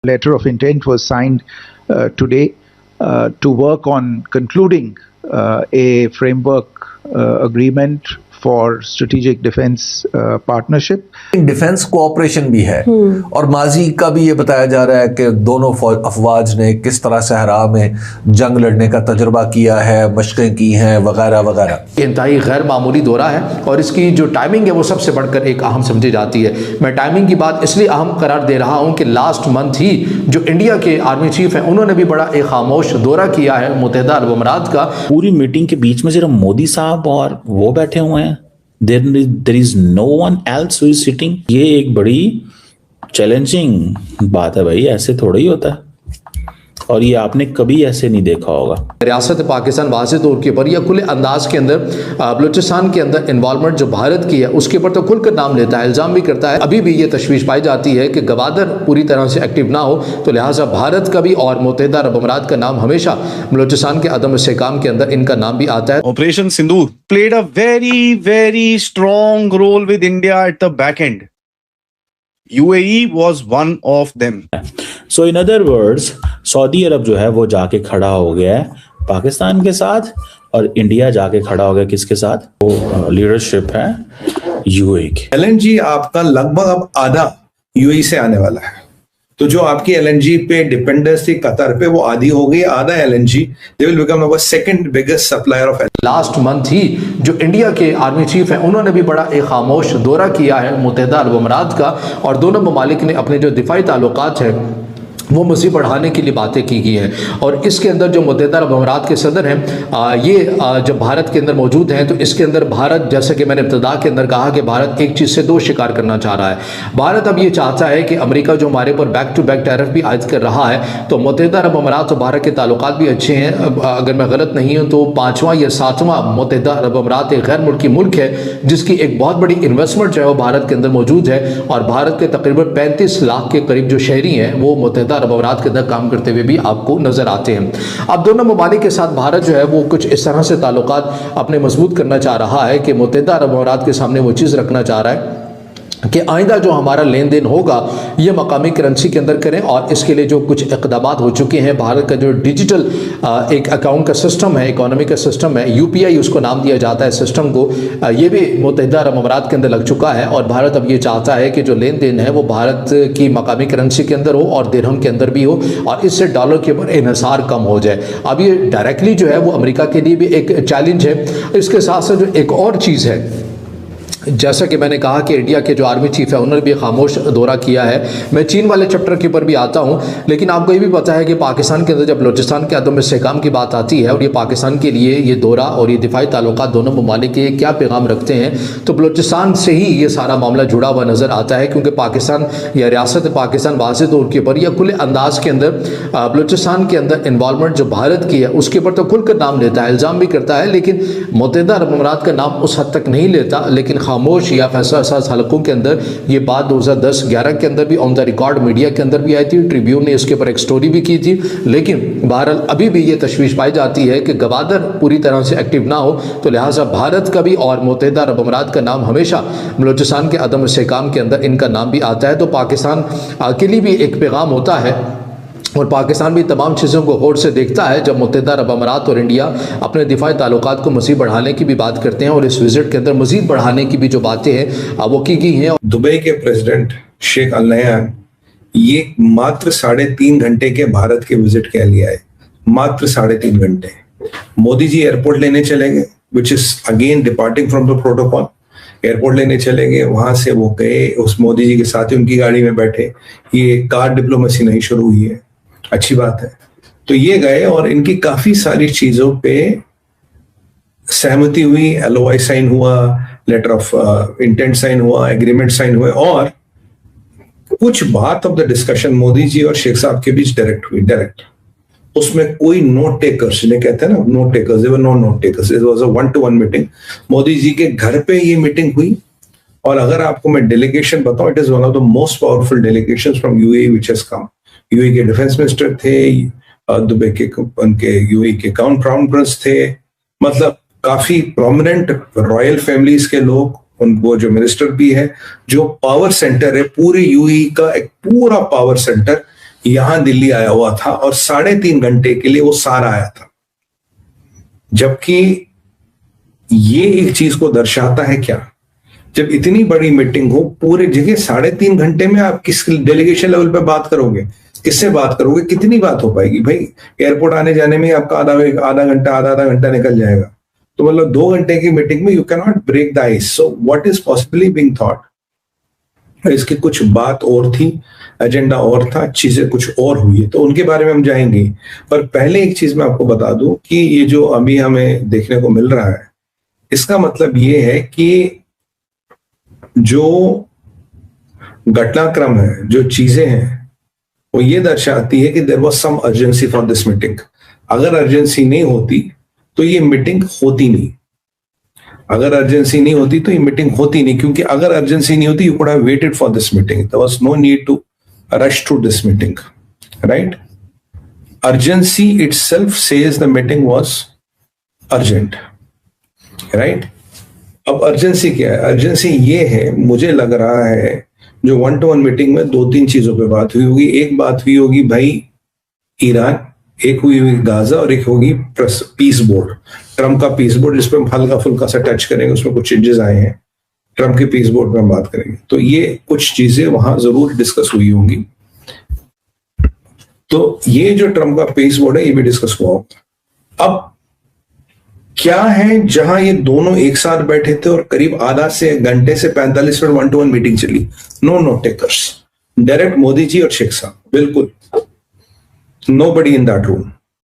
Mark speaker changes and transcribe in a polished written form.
Speaker 1: letter of intent was signed today to work on concluding a framework agreement for strategic defense partnership.
Speaker 2: Defence cooperation भी है और माजी का भी ये बताया जा रहा है कि दोनों अफवाज ने किस तरह सहरा में जंग लड़ने का तजुर्बा किया है, मशक़ें की हैं वगैरह वगैरह।
Speaker 3: इंतहाई गैर मामूली दौरा है और इसकी जो टाइमिंग है वो सबसे बढ़कर एक अहम समझी जाती है। मैं टाइमिंग की बात इसलिए अहम करार दे रहा हूँ कि लास्ट मंथ ही जो इंडिया के आर्मी चीफ हैं उन्होंने भी बड़ा एक खामोश दौरा किया है मुत्तहिदा अरब अमीरात का।
Speaker 4: पूरी मीटिंग के बीच में सिर्फ मोदी साहब और वो बैठे हुए हैं, there is no one else who is sitting। ये एक बड़ी चैलेंजिंग बात है भाई, ऐसे थोड़ा ही होता है और ये आपने कभी ऐसे नहीं देखा होगा।
Speaker 3: रियासत पाकिस्तान वाज़ेह तौर के ऊपर या खुले अंदाज के अंदर बलूचिस्तान के अंदर इन्वॉल्वमेंट जो भारत की है उसके ऊपर तो खुलकर नाम लेता है, इल्ज़ाम भी करता है। अभी भी ये तशवीश पाई जाती है कि गवादर पूरी तरह से एक्टिव ना हो, तो लिहाजा भारत का भी और मुत्तहिदा अरब अमीरात का नाम हमेशा बलूचिस्तान के अदम इस्तेहकाम के अंदर इनका नाम भी आता है।
Speaker 5: Operation Sindoor played a very strong role with India at the back end. UAE was one of them.
Speaker 4: So in other words, Saudi Arab जो है वो जाके खड़ा हो गया है पाकिस्तान के साथ और इंडिया जाके खड़ा हो गया किसके साथ? वो लीडरशिप है यूएई की।
Speaker 6: LNG आपका लगभग अब आधा यूएई से आने वाला है, तो जो आपकी LNG पे डिपेंडेंस थी कतर पे वो आधी हो गई। आधा LNG they will become our second biggest supplier of.
Speaker 3: Last month ही जो इंडिया के आर्मी चीफ हैं उन्होंने भी बड़ा एक खामोश दौरा किया है मुत्तहिदा अरब अमीरात का और दोनों ममालिक ने अपने जो दिफाई ताल्लुकात है वो मज़ीद बढ़ाने के लिए बातें की गई हैं। और इसके अंदर जो मुत्तहिदा अरब अमीरात के सदर हैं ये जब भारत के अंदर मौजूद हैं तो इसके अंदर भारत, जैसे कि मैंने इब्तिदा के अंदर कहा कि भारत एक चीज़ से दो शिकार करना चाह रहा है। भारत अब ये चाहता है कि अमेरिका जो हमारे ऊपर बैक टू बैक टैरिफ भी आयद कर रहा है, तो मुत्तहिदा अरब अमीरात और भारत के ताल्लुकात भी अच्छे हैं। अगर मैं गलत नहीं हूँ तो 5वां या 7वां मुत्तहिदा अरब अमीरात एक गैर मुल्की मुल्क है जिसकी एक बहुत बड़ी इन्वेस्टमेंट जो है वो भारत के अंदर मौजूद है और भारत के तकरीबन 35 लाख के करीब जो शहरी हैं वो मुत्तहिदा अरब अमीरात के अंदर काम करते हुए भी आपको नजर आते हैं। अब दोनों ममालिक के साथ भारत जो है वो कुछ इस तरह से ताल्लुकात अपने मजबूत करना चाह रहा है कि मुत्तहिदा अरब अमीरात के सामने वो चीज़ रखना चाह रहा है कि आइंदा जो हमारा लेन देन होगा ये मकामी करेंसी के अंदर करें और इसके लिए जो कुछ इक़दामात हो चुके हैं, भारत का जो डिजिटल एक अकाउंट का सिस्टम है, इकोनॉमी का सिस्टम है, UPI उसको नाम दिया जाता है सिस्टम को, ये भी मुत्तहिदा अरब अमीरात के अंदर लग चुका है और भारत अब ये चाहता है कि जो लेन देन है वो भारत की मकामी करेंसी के अंदर हो और दिरहम के अंदर भी हो और इससे डॉलर के ऊपर इन्हिसार कम हो जाए। अब ये डायरेक्टली जो है वो अमेरिका के लिए भी एक चैलेंज है। इसके साथ साथ जो एक और चीज़ है, जैसा कि मैंने कहा कि इंडिया के जो आर्मी चीफ है उन्होंने भी खामोश दौरा किया है। मैं चीन वाले चैप्टर के ऊपर भी आता हूं, लेकिन आपको ये भी पता है कि पाकिस्तान के अंदर जब बलूचिस्तान के अदम इस्तेहकाम की बात आती है और ये पाकिस्तान के लिए ये दौरा और ये दिफाई ताल्लुकात दोनों ममालिक के क्या पैगाम रखते हैं, तो बलूचिस्तान से ही ये सारा मामला जुड़ा हुआ नज़र आता है क्योंकि पाकिस्तान या रियासत पाकिस्तान वाज़ेह तौर के ऊपर या खुले अंदाज के अंदर बलूचिस्तान के अंदर इन्वॉल्वमेंट जो भारत की है उसके ऊपर तो खुलकर नाम लेता है, इल्ज़ाम भी करता है, लेकिन मुत्तहिदा अरब अमीरात का नाम उस हद तक नहीं लेता। लेकिन खामोश या फैसला साज हलकों के अंदर ये बात 2010-11 के अंदर भी ऑन द रिकॉर्ड मीडिया के अंदर भी आई थी, ट्रिब्यून ने इसके ऊपर एक स्टोरी भी की थी। लेकिन बहरहाल अभी भी ये तशवीश पाई जाती है कि गवादर पूरी तरह से एक्टिव ना हो, तो लिहाजा भारत का भी और मुत्तहिदा अरब अमीरात का नाम हमेशा बलूचिस्तान के अदम इस्तेहकाम के अंदर इनका नाम भी आता है। तो पाकिस्तान के लिए भी एक पैगाम होता है और पाकिस्तान भी तमाम चीज़ों को गौर से देखता है जब मुत्तहिदा अरब अमीरात और इंडिया अपने दिफाई ताल्लुकात को मज़ीद बढ़ाने की भी बात करते हैं और इस विजिट के अंदर मज़ीद बढ़ाने की भी जो बातें हैं वो की गई हैं।
Speaker 6: दुबई के प्रेसिडेंट शेख अल नहयान ये मात्र 3.5 घंटे के भारत के विजिट के लिए आए, मात्र 3.5 घंटे। मोदी जी एयरपोर्ट लेने चले गए, which is again departing from the protocol. Airport लेने चले गए, वहां से वो गए, उस मोदी जी के साथ ही उनकी गाड़ी में बैठे। ये कार डिप्लोमेसी नहीं शुरू हुई है, अच्छी बात है। तो ये गए और इनकी काफी सारी चीजों पे सहमति हुई, LOI साइन हुआ, लेटर ऑफ इंटेंट साइन हुआ, एग्रीमेंट साइन हुए और कुछ बात of the discussion Modi ji और शेख साहब के बीच डायरेक्ट हुई, डायरेक्ट। उसमें कोई नोट टेकर्स, जिन्हें कहते हैं ना note takers, there were no note takers, it was a 1-to-1 meeting. Modi ji के घर पे ये मीटिंग हुई और अगर आपको मैं डेलीगेशन बताऊं, it is one of the most powerful delegations from UAE which has come. UAE के डिफेंस मिनिस्टर थे, दुबई के उनके UAE के क्राउन प्रिंस थे, मतलब काफी प्रोमिनेंट रॉयल फैमिलीज के लोग, उनको जो मिनिस्टर भी है, जो पावर सेंटर है पूरे UAE का, एक पूरा पावर सेंटर यहां दिल्ली आया हुआ था और 3.5 घंटे के लिए वो सारा आया था। जबकि ये एक चीज को दर्शाता है क्या, जब इतनी बड़ी मीटिंग हो पूरे जगह 3.5 घंटे में आप किस डेलीगेशन लेवल पे बात करोगे, किससे बात करोगे, कितनी बात हो पाएगी भाई। एयरपोर्ट आने जाने में आपका आधा घंटा निकल जाएगा, तो मतलब 2 घंटे की मीटिंग में you can not break the ice. So what is possibly being thought, इसकी कुछ बात और थी, एजेंडा और था, चीजें कुछ और हुई है, तो उनके बारे में हम जाएंगे। पर पहले एक चीज मैं आपको बता दूं कि ये जो अभी हमें देखने को मिल रहा है, इसका मतलब ये है कि जो घटनाक्रम है, जो चीजें हैं, वो ये दर्शाती है कि there was some urgency for this meeting. अगर अर्जेंसी नहीं होती तो ये मीटिंग होती नहीं, अगर अर्जेंसी नहीं होती तो ये मीटिंग होती नहीं, क्योंकि अगर अर्जेंसी नहीं होती you could have waited for this meeting, there was no need to rush to this meeting, right. Urgency itself says the meeting was urgent, right. अब अर्जेंसी क्या है, अर्जेंसी ये है, मुझे लग रहा है जो 1-to-1 मीटिंग में 2-3 चीजों पे बात हुई होगी। एक बात हुई होगी भाई ईरान, एक हुई होगी गाजा, और एक होगी पीस बोर्ड, ट्रम्प का पीस बोर्ड, जिसपे हम हल्का फुल्का सा टच करेंगे, उसमें कुछ चेंजेस आए हैं, ट्रम्प के पीस बोर्ड पे हम बात करेंगे। तो ये कुछ चीजें वहां जरूर डिस्कस हुई होंगी। तो ये जो ट्रम्प का पीस बोर्ड है ये भी डिस्कस हुआ होगा। अब क्या है, जहां ये दोनों एक साथ बैठे थे और करीब आधा से घंटे से 45 मिनट 1-to-1 मीटिंग चली, no note takers, direct Modi ji और शेख साहब, बिल्कुल nobody in that room,